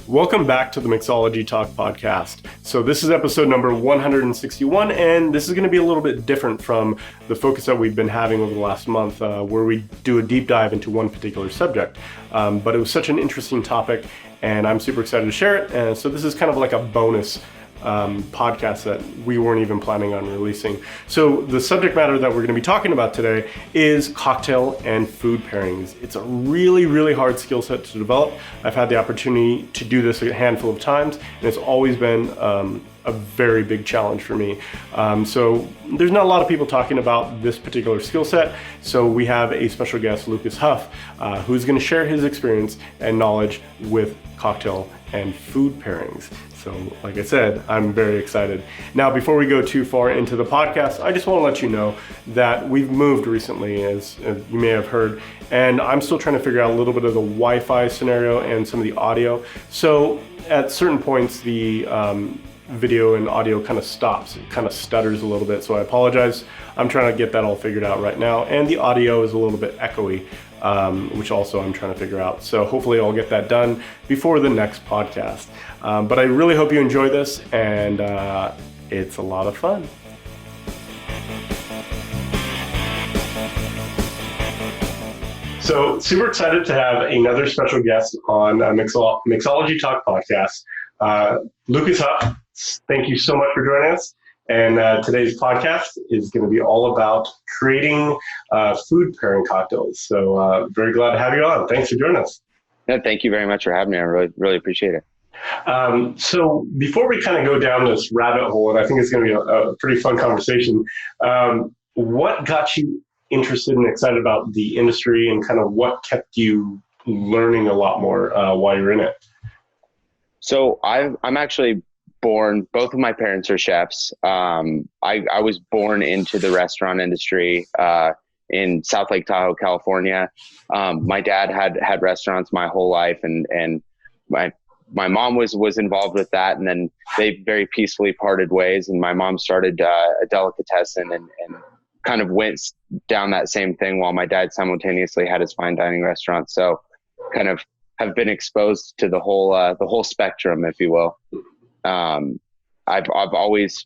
Welcome back to the Mixology Talk podcast. So this is episode number 161, and this is going to be a little bit different from the focus that we've been having over the last month, where we do a deep dive into one particular subject. But it was such an interesting topic, and I'm super excited to share it. And so this is kind of like a bonus podcast that we weren't even planning on releasing. So the subject matter that we're going to be talking about today is cocktail and food pairings. It's a really, really hard skill set to develop. I've had the opportunity to do this a handful of times, and it's always been a very big challenge for me. So there's not a lot of people talking about this particular skill set. So we have a special guest, Lucas Huff, who's going to share his experience and knowledge with cocktail and food pairings. So like I said, I'm very excited. Now, before we go too far into the podcast, I just want to let you know that we've moved recently, as you may have heard, and I'm still trying to figure out a little bit of the Wi-Fi scenario and some of the audio. So at certain points, the video and audio kind of stops. It kind of stutters a little bit, so I apologize. I'm trying to get that all figured out right now, and the audio is a little bit echoey, which also I'm trying to figure out. So hopefully I'll get that done before the next podcast. But I really hope you enjoy this, and it's a lot of fun. So super excited to have another special guest on Mixology Talk podcast. Lucas Huff, thank you so much for joining us. And today's podcast is going to be all about creating food pairing cocktails. So very glad to have you on. Thanks for joining us. No, thank you very much for having me. I really appreciate it. So before we kind of go down this rabbit hole, and I think it's going to be a pretty fun conversation, what got you interested and excited about the industry, and kind of what kept you learning a lot more while you're in it? So I'm actually born, both of my parents are chefs. I was born into the restaurant industry in South Lake Tahoe, California. My dad had restaurants my whole life, and my mom was involved with that, and then they very peacefully parted ways, and my mom started a delicatessen and kind of went down that same thing while my dad simultaneously had his fine dining restaurant. So kind of have been exposed to the whole spectrum, if you will. I've always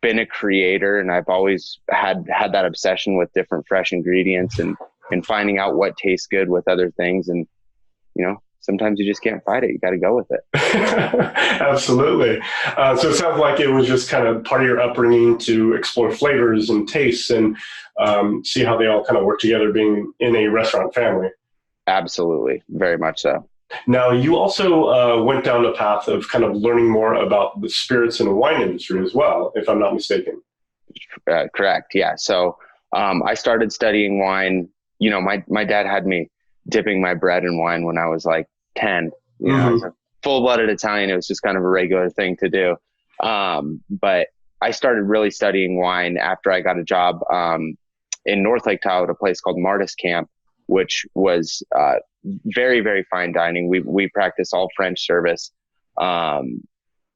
been a creator, and I've always had that obsession with different fresh ingredients and finding out what tastes good with other things. And, sometimes you just can't fight it. You got to go with it. Absolutely. So it sounds like it was just kind of part of your upbringing to explore flavors and tastes and see how they all kind of work together being in a restaurant family. Absolutely. Very much so. Now, you also went down the path of kind of learning more about the spirits and wine industry as well, if I'm not mistaken. Correct. Yeah. So I started studying wine. My dad had me dipping my bread in wine when I was like 10. I was a full-blooded Italian. It was just kind of a regular thing to do. But I started really studying wine after I got a job in North Lake Tahoe at a place called Martis Camp, which was very, very fine dining. We practice all French service. And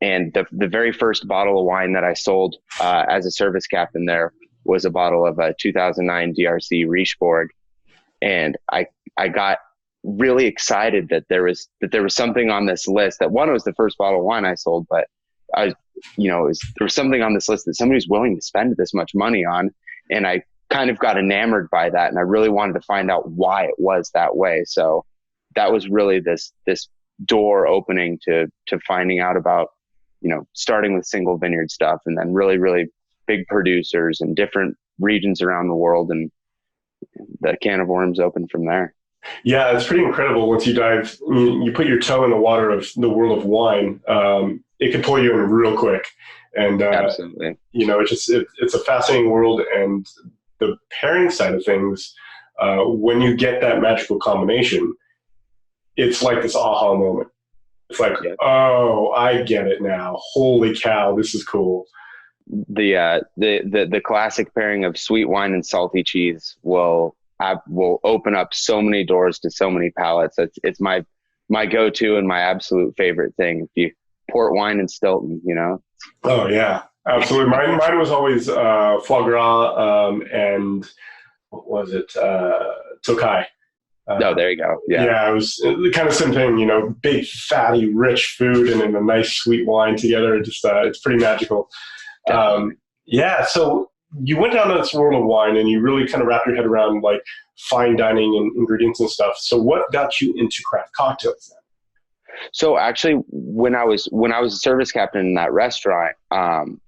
the very first bottle of wine that I sold as a service captain there was a bottle of a 2009 DRC Richebourg. And I got really excited that there was something on this list. That one, it was the first bottle of wine I sold, but there was something on this list that somebody was willing to spend this much money on. And I kind of got enamored by that, and I really wanted to find out why it was that way. So that was really this door opening to finding out about, starting with single vineyard stuff, and then really, really big producers in different regions around the world, and the can of worms opened from there. Yeah, it's pretty incredible. Once you put your toe in the water of the world of wine, it can pull you in real quick. And absolutely, it's a fascinating world. And the pairing side of things, when you get that magical combination, it's like this aha moment. It's like, oh, I get it now. Holy cow, this is cool. The classic pairing of sweet wine and salty cheese will open up so many doors to so many palates. It's my go-to and my absolute favorite thing. If you port wine and Stilton, Oh yeah, absolutely. Mine was always foie gras and what was it? Tokai. Oh, there you go. Yeah. Yeah, it was the kind of same thing, big, fatty, rich food and then a nice sweet wine together. It's pretty magical. Definitely. Yeah, so you went down this world of wine and you really kind of wrapped your head around like fine dining and ingredients and stuff. So what got you into craft cocktails then? So actually, when I was a service captain in that restaurant,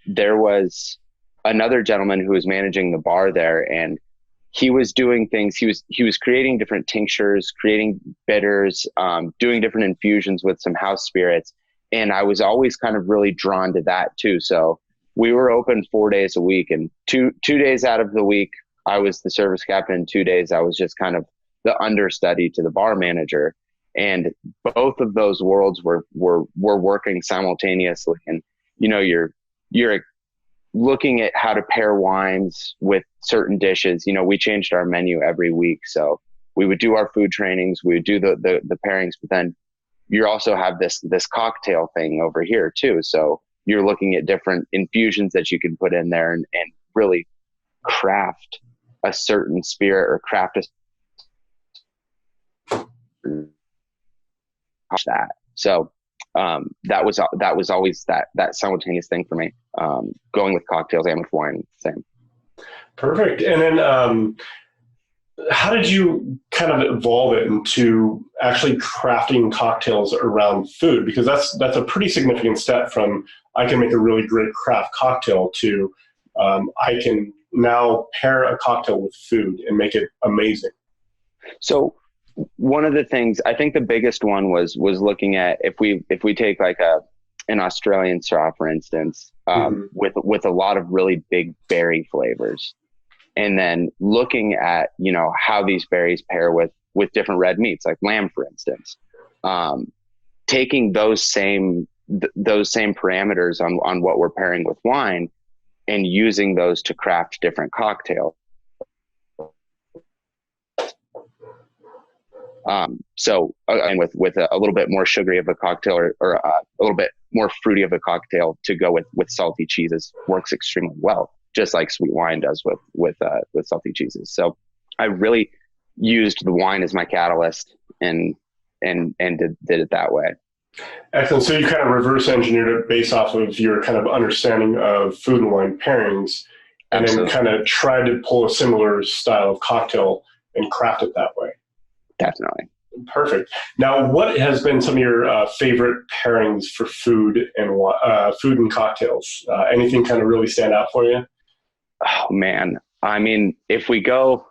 there was another gentleman who was managing the bar there, and he was doing things. He was creating different tinctures, creating bitters, doing different infusions with some house spirits, and I was always kind of really drawn to that too. So we were open 4 days a week, and two days out of the week I was the service captain. 2 days I was just kind of the understudy to the bar manager. And both of those worlds were working simultaneously. And, you're looking at how to pair wines with certain dishes. We changed our menu every week. So we would do our food trainings, we would do the pairings, but then you also have this cocktail thing over here too. So you're looking at different infusions that you can put in there and really craft a certain spirit or craft that. So that was always that simultaneous thing for me. Going with cocktails and with wine, same. Perfect. And then how did you kind of evolve it into actually crafting cocktails around food? Because that's a pretty significant step from I can make a really great craft cocktail to I can now pair a cocktail with food and make it amazing. So one of the things, I think the biggest one was looking at if we take like an Australian straw, for instance, with a lot of really big berry flavors, and then looking at how these berries pair with different red meats like lamb, for instance, taking those same parameters on what we're pairing with wine and using those to craft different cocktails. And with a little bit more sugary of a cocktail or a little bit more fruity of a cocktail to go with salty cheeses works extremely well, just like sweet wine does with salty cheeses. So I really used the wine as my catalyst and did it that way. Excellent. So you kind of reverse engineered it based off of your kind of understanding of food and wine pairings, and Absolutely. then kind of tried to pull a similar style of cocktail and craft it that way. Definitely. Perfect. Now, what has been some of your favorite pairings for food and cocktails? Anything kind of really stand out for you? Oh man, I mean, if we go,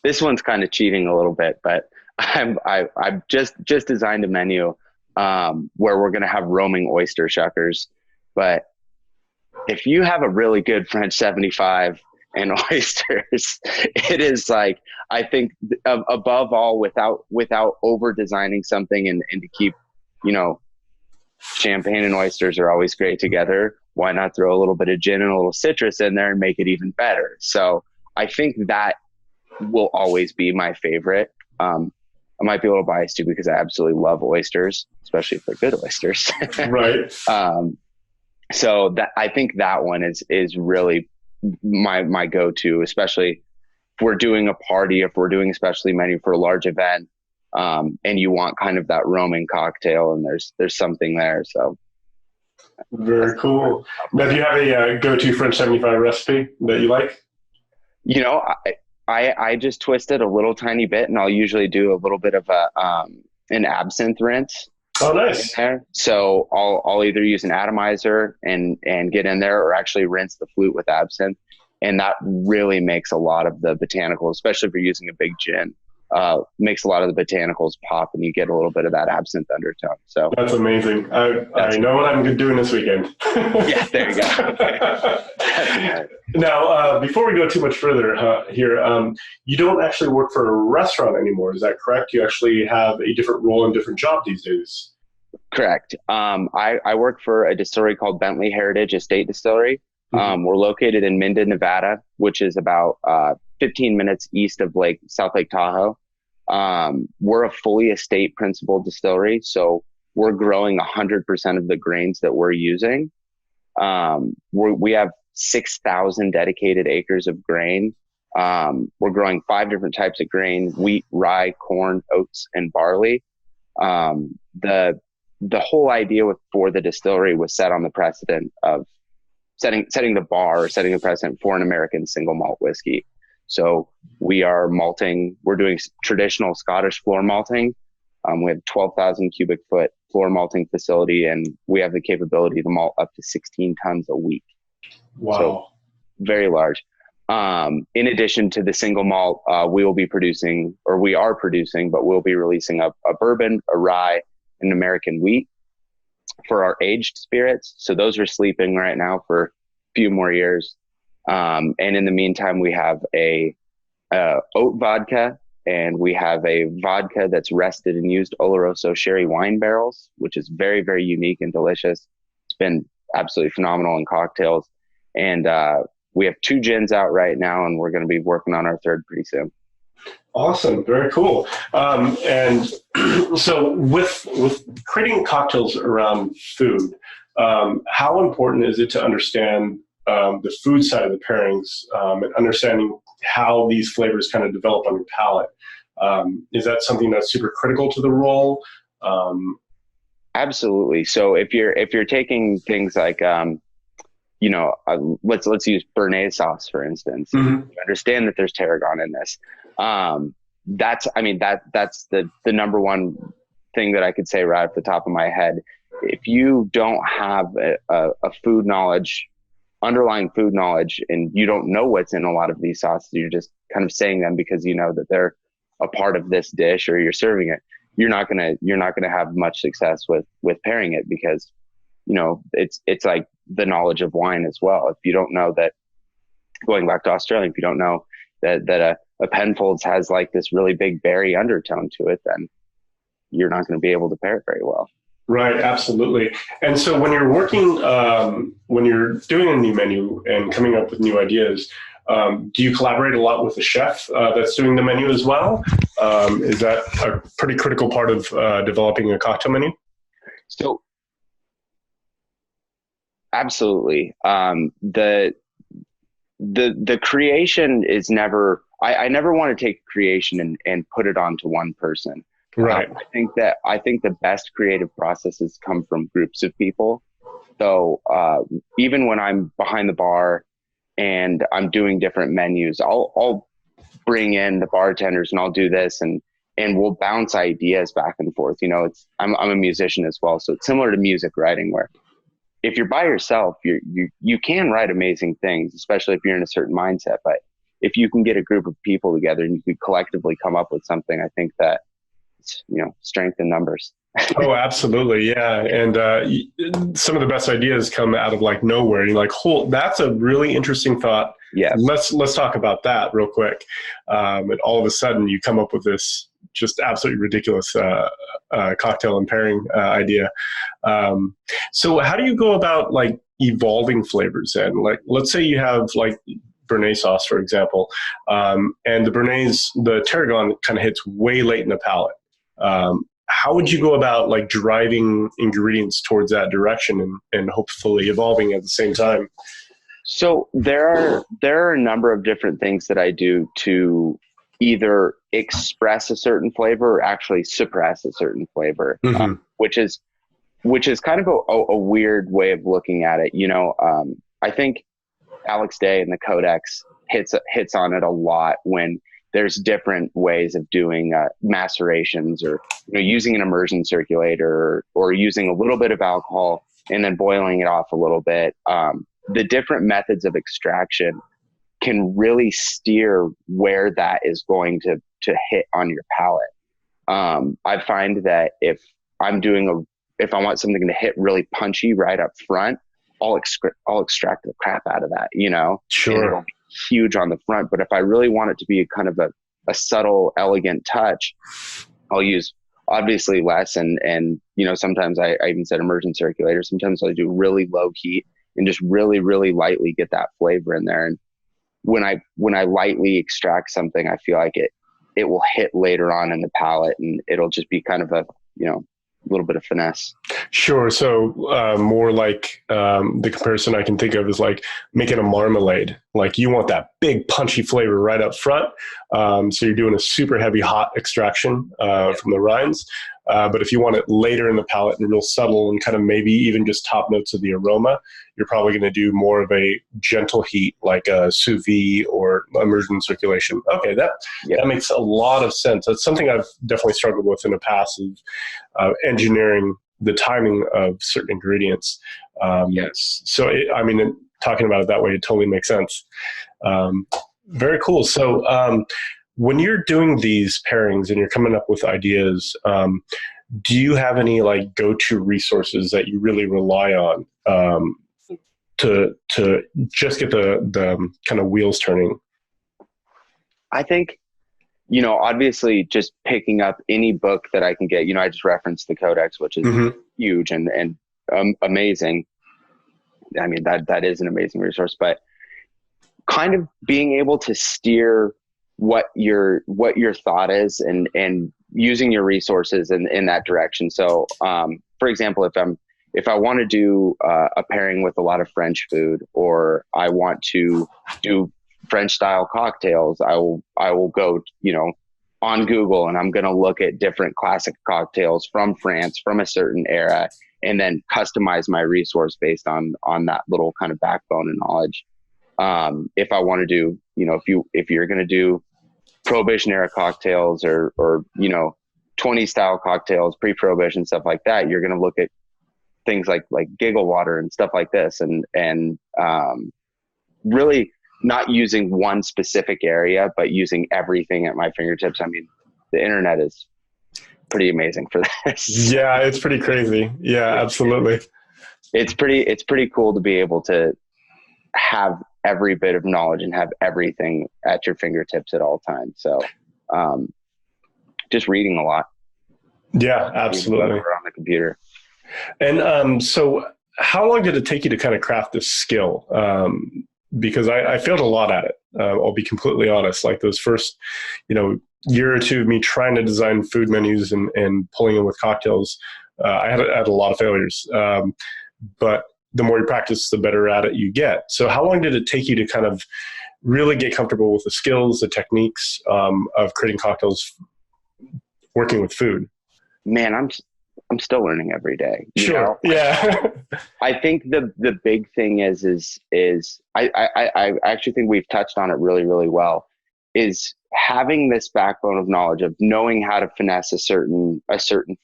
this one's kind of cheating a little bit, but I've just designed a menu where we're going to have roaming oyster shuckers. But if you have a really good French 75 and oysters, it is like, I think above all, without over designing something and to keep, champagne and oysters are always great together. Why not throw a little bit of gin and a little citrus in there and make it even better? So I think that will always be my favorite. I might be a little biased too because I absolutely love oysters, especially if they're good oysters. Right. So that, I think that one is really my go-to, especially if we're doing a party, if we're doing a specialty menu for a large event, and you want kind of that roaming cocktail and there's something there. So very cool. Now, do you have a go-to French 75 recipe that you like? I just twist it a little tiny bit, and I'll usually do a little bit of an absinthe rinse. Oh, nice. So I'll either use an atomizer and get in there, or actually rinse the flute with absinthe, and that really makes a lot of the botanicals, especially if you're using a big gin, makes a lot of the botanicals pop, and you get a little bit of that absinthe undertone. So that's amazing. I know what I'm doing this weekend. Yeah, there you go. Now, before we go too much further here, you don't actually work for a restaurant anymore. Is that correct? You actually have a different role and different job these days. Correct. I work for a distillery called Bentley Heritage Estate Distillery. We're located in Minden, Nevada, which is about 15 minutes east of South Lake Tahoe. We're a fully estate principal distillery, so we're growing 100% of the grains that we're using. We have 6,000 dedicated acres of grain. We're growing 5 different types of grain: wheat, rye, corn, oats, and barley. The whole idea for the distillery was set on the precedent of setting the bar, or setting the precedent for an American single malt whiskey. So we are malting. We're doing traditional Scottish floor malting. We have 12,000 cubic foot floor malting facility, and we have the capability to malt up to 16 tons a week. Wow. So very large. In addition to the single malt, we will be producing, or we are producing, but we'll be releasing a bourbon, a rye, and American wheat for our aged spirits. So those are sleeping right now for a few more years. And in the meantime, we have a oat vodka, and we have a vodka that's rested and used Oloroso sherry wine barrels, which is very, very unique and delicious. It's been absolutely phenomenal in cocktails. And we have 2 gins out right now, and we're going to be working on our 3rd pretty soon. Awesome. Very cool. And so with creating cocktails around food, how important is it to understand the food side of the pairings, and understanding how these flavors kind of develop on your palate? Is that something that's super critical to the role? Absolutely. So if you're taking things like, let's use Béarnaise sauce, for instance. Mm-hmm. You understand that there's tarragon in this. That's the number one thing that I could say right off the top of my head. If you don't have a food knowledge, underlying food knowledge, and you don't know what's in a lot of these sauces, you're just kind of saying them because you know that they're a part of this dish or you're serving it, you're not gonna have much success with pairing it, because it's like the knowledge of wine as well. If you don't know that, going back to Australia, if you don't know that a Penfolds has like this really big berry undertone to it, then you're not going to be able to pair it very well. Right, absolutely. And so when you're working, when you're doing a new menu and coming up with new ideas, do you collaborate a lot with the chef that's doing the menu as well? Is that a pretty critical part of developing a cocktail menu? So, absolutely. The creation is never. I never want to take creation and put it onto one person. Right. I think the best creative processes come from groups of people. So even when I'm behind the bar and I'm doing different menus, I'll bring in the bartenders and I'll do this, and we'll bounce ideas back and forth. I'm a musician as well, so it's similar to music writing, where if you're by yourself, you can write amazing things, especially if you're in a certain mindset. But if you can get a group of people together and you can collectively come up with something, I think that it's, strength in numbers. Oh, absolutely. Yeah. And some of the best ideas come out of like nowhere. And you're like, that's a really interesting thought. Yeah. Let's talk about that real quick. And all of a sudden you come up with this just absolutely ridiculous cocktail and pairing idea. So how do you go about like evolving flavors then? Like, let's say you have like Béarnaise sauce, for example, and the tarragon kind of hits way late in the palate. How would you go about like driving ingredients towards that direction and hopefully evolving at the same time? So there are a number of different things that I do to either express a certain flavor or actually suppress a certain flavor, mm-hmm. Which is kind of a weird way of looking at it. I think Alex Day and the Codex hits on it a lot when there's different ways of doing macerations, or using an immersion circulator, or using a little bit of alcohol and then boiling it off a little bit. The different methods of extraction can really steer where that is going to hit on your palate. I find that if I want something to hit really punchy right up front, I'll extract the crap out of that, Sure. And it'll be huge on the front. But if I really want it to be kind of a subtle, elegant touch, I'll use obviously less. And sometimes I even said immersion circulator. Sometimes I do really low heat and just really, really lightly get that flavor in there. And when I lightly extract something, I feel like it will hit later on in the palate, and it'll just be kind of a little bit of finesse. Sure. So more like the comparison I can think of is like making a marmalade. Like you want that big punchy flavor right up front. So you're doing a super heavy hot extraction from the rinds. But if you want it later in the palate and real subtle and kind of maybe even just top notes of the aroma, you're probably going to do more of a gentle heat like a sous vide or immersion circulation. Okay, that makes a lot of sense. That's something I've definitely struggled with in the past, of engineering the timing of certain ingredients. So, talking about it that way, it totally makes sense. Very cool. So when you're doing these pairings and you're coming up with ideas, do you have any like go-to resources that you really rely on to just get the kind of wheels turning? I think, obviously just picking up any book that I can get. I just referenced the Codex, which is huge and amazing. I mean, that is an amazing resource, but kind of being able to steer what your thought is and using your resources in that direction. So, for example, if I want to do a pairing with a lot of French food, or I want to do French style cocktails, I will go, on Google, and I'm going to look at different classic cocktails from France from a certain era, and then customize my resource based on that little kind of backbone and knowledge. If I want to do, if you're going to do Prohibition era cocktails or 20 style cocktails, pre-Prohibition, stuff like that, you're going to look at things like giggle water and stuff like this, and really not using one specific area, but using everything at my fingertips. I mean, the internet is pretty amazing for this. Yeah, it's pretty crazy. Yeah, absolutely. It's pretty cool to be able to have every bit of knowledge and have everything at your fingertips at all times. So, just reading a lot. Yeah, absolutely. On the computer. And so how long did it take you to kind of craft this skill? Because I failed a lot at it. I'll be completely honest. Like those first, year or two of me trying to design food menus and pulling in with cocktails, I had a lot of failures. But the more you practice, the better at it you get. So how long did it take you to kind of really get comfortable with the skills, the techniques of creating cocktails, working with food? Man, I'm still learning every day. Sure. Yeah. I think the big thing is I actually think we've touched on it really, really well, is having this backbone of knowledge of knowing how to finesse a certain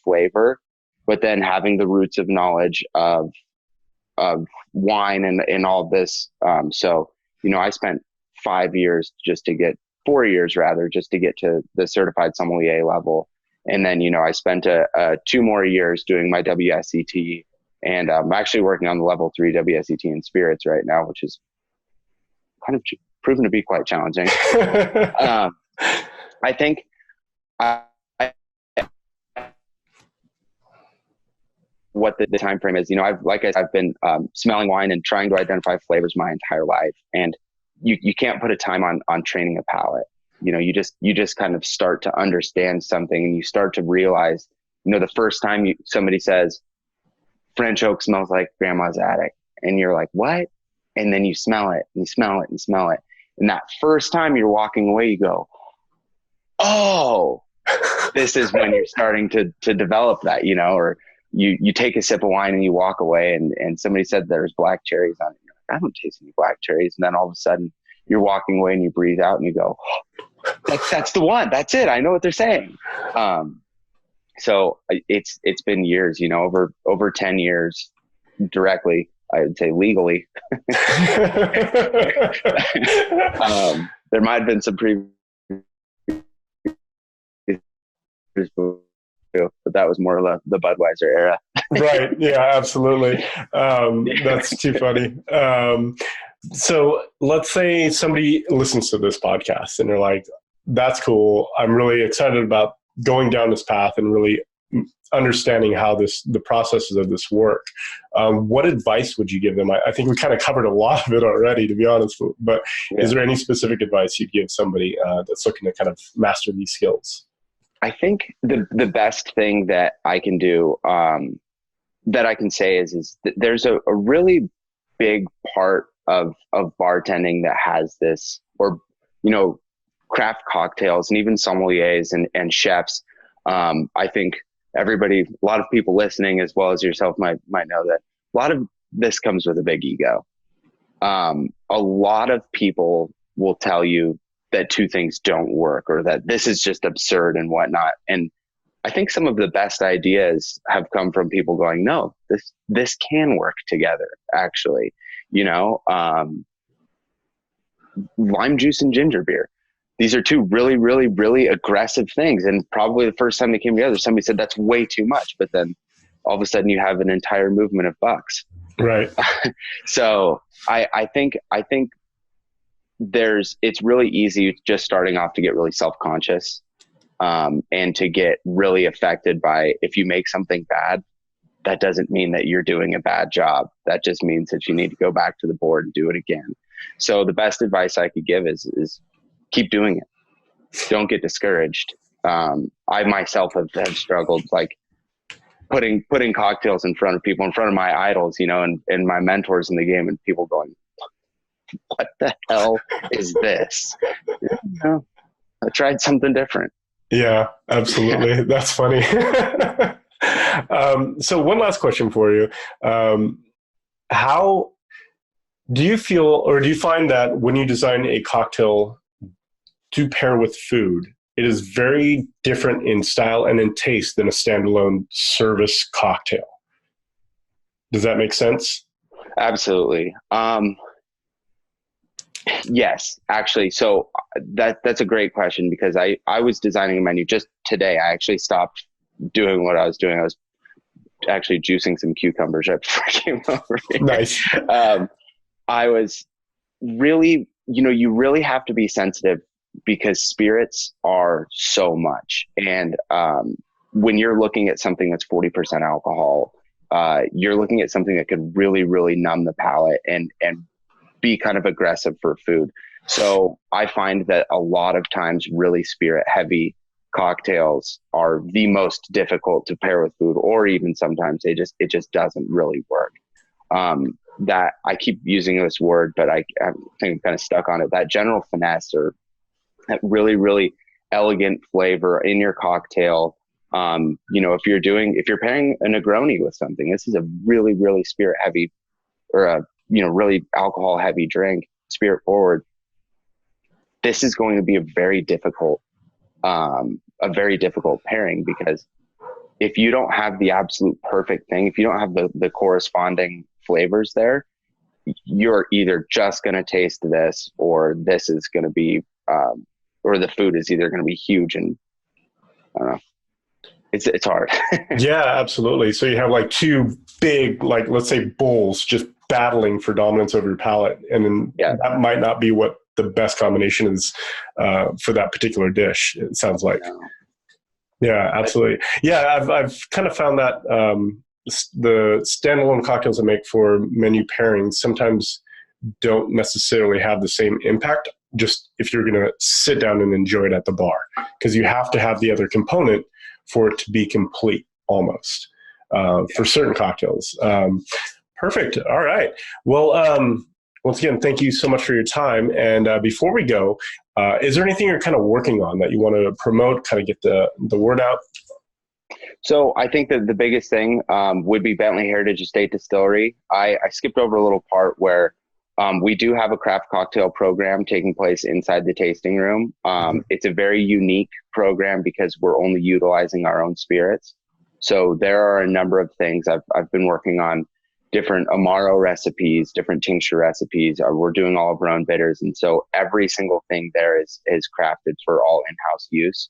flavor, but then having the roots of knowledge of wine and all this. So, I spent 4 years just to get to the certified sommelier level. And then, I spent 2 more years doing my WSET, and I'm actually working on the level 3 WSET in spirits right now, which is kind of proven to be quite challenging. I think what the time frame is, I've been smelling wine and trying to identify flavors my entire life, and you can't put a time on training a palate. You just kind of start to understand something, and you start to realize, the first time somebody says French oak smells like grandma's attic, and you're like, what? And then you smell it and you smell it and smell it. And that first time you're walking away, you go, oh, this is when you're starting to develop that, or you take a sip of wine and you walk away, and somebody said there's black cherries on it. You're like, I don't taste any black cherries. And then all of a sudden you're walking away and you breathe out and you go, that's the one. That's it. I know what they're saying. So it's been years, over 10 years directly, I would say legally. There might've been some previous, but that was more of the Budweiser era. Right. Yeah, absolutely. That's too funny. So let's say somebody listens to this podcast and they're like, that's cool. I'm really excited about going down this path and really understanding how the processes of this work. What advice would you give them? I think we kind of covered a lot of it already, to be honest, but is there any specific advice you'd give somebody that's looking to kind of master these skills? I think the best thing that I can do, that I can say is that there's a really big part of bartending that has this or, craft cocktails, and even sommeliers and chefs. I think a lot of people listening, as well as yourself, might know that a lot of this comes with a big ego. A lot of people will tell you that two things don't work, or that this is just absurd and whatnot. And I think some of the best ideas have come from people going, no, this can work together, actually. Lime juice and ginger beer. These are two really, really, really aggressive things. And probably the first time they came together, somebody said that's way too much. But then all of a sudden you have an entire movement of bucks. Right. So I think it's really easy just starting off to get really self-conscious, and to get really affected by, if you make something bad, that doesn't mean that you're doing a bad job. That just means that you need to go back to the board and do it again. So the best advice I could give is keep doing it. Don't get discouraged. I myself have struggled, like putting cocktails in front of people, in front of my idols, and my mentors in the game, and people going, what the hell is this? I tried something different. Yeah, absolutely. Yeah. That's funny. So one last question for you. How do you feel, or do you find that when you design a cocktail to pair with food, it is very different in style and in taste than a standalone service cocktail? Does that make sense? Absolutely. Yes, actually. So that's a great question, because I was designing a menu just today. I actually stopped doing what I was doing. I was actually juicing some cucumbers right before I came over here. Nice. I was really, you really have to be sensitive, because spirits are so much. And when you're looking at something that's 40% alcohol, you're looking at something that could really, really numb the palate and be kind of aggressive for food. So I find that a lot of times really spirit heavy cocktails are the most difficult to pair with food, or even sometimes it just doesn't really work. That I keep using this word, but I think I'm kind of stuck on it. That general finesse, or that really, really elegant flavor in your cocktail. If you're pairing a Negroni with something, this is a really, really spirit heavy, or a really alcohol heavy drink, spirit forward. This is going to be a very difficult pairing, because if you don't have the absolute perfect thing, if you don't have the corresponding flavors there, you're either just going to taste this, or this is going to be, or the food is either going to be huge, and I don't know. It's hard. Yeah, absolutely. So you have like two big, like, let's say bowls just battling for dominance over your palate. And then that might not be what the best combination is for that particular dish, it sounds like. No. Yeah, absolutely. Yeah, I've kind of found that the standalone cocktails I make for menu pairings sometimes don't necessarily have the same impact, just if you're going to sit down and enjoy it at the bar, because you have to have the other component for it to be complete, almost, for certain cocktails. Perfect. All right. Well, once again, thank you so much for your time. And before we go, is there anything you're kind of working on that you want to promote, kind of get the word out? So I think that the biggest thing would be Bentley Heritage Estate Distillery. I skipped over a little part where we do have a craft cocktail program taking place inside the tasting room. It's a very unique program because we're only utilizing our own spirits. So there are a number of things I've been working on, different Amaro recipes, different tincture recipes. We're doing all of our own bitters. And so every single thing there is crafted for all in-house use.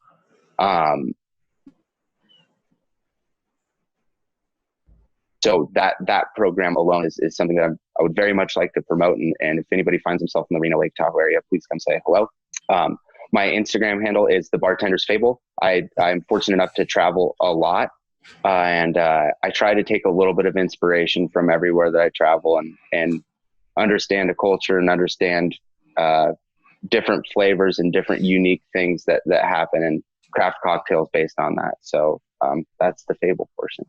So that program alone is something that I would very much like to promote. And if anybody finds himself in the Reno Lake Tahoe area, please come say hello. My Instagram handle is the Bartender's Fable. I'm fortunate enough to travel a lot. And I try to take a little bit of inspiration from everywhere that I travel and understand a culture and understand different flavors and different unique things that happen, and craft cocktails based on that. So that's the fable portion.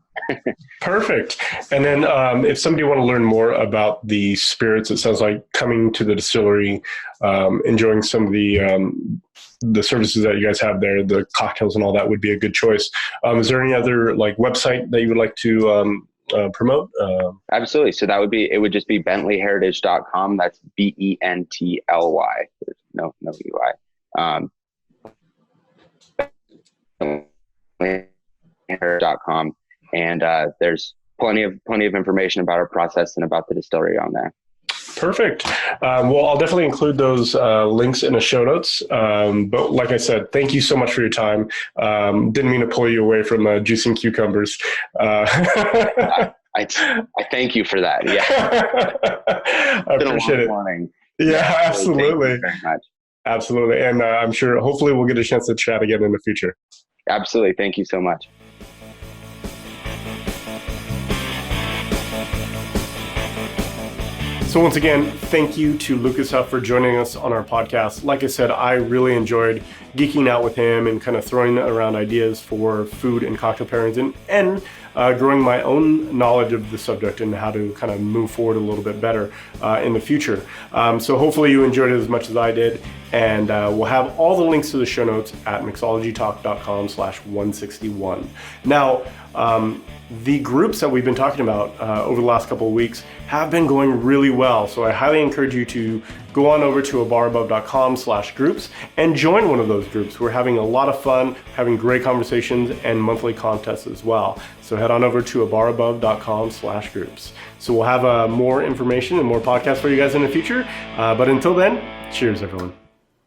Perfect. And then if somebody want to learn more about the spirits, it sounds like coming to the distillery, enjoying some of the services that you guys have there, the cocktails and all that would be a good choice. Is there any other like website that you would like to promote? Absolutely. So it would just be bentleyheritage.com. That's Bently. There's no UI. Heritage.com. And there's plenty of information about our process and about the distillery on there. Perfect. Well, I'll definitely include those links in the show notes. But like I said, thank you so much for your time. Didn't mean to pull you away from juicing cucumbers. I thank you for that. Yeah. I appreciate it. Morning. Yeah, absolutely. Thank you very much. Absolutely. And I'm sure hopefully we'll get a chance to chat again in the future. Absolutely. Thank you so much. So once again, thank you to Lucas Huff for joining us on our podcast. Like I said, I really enjoyed geeking out with him and kind of throwing around ideas for food and cocktail pairings and growing my own knowledge of the subject and how to kind of move forward a little bit better in the future. So hopefully you enjoyed it as much as I did. And we'll have all the links to the show notes at mixologytalk.com/161. Now, the groups that we've been talking about over the last couple of weeks have been going really well. So I highly encourage you to go on over to abarabove.com/groups and join one of those groups. We're having a lot of fun, having great conversations and monthly contests as well. So head on over to abarabove.com/groups. So we'll have more information and more podcasts for you guys in the future. But until then, cheers everyone.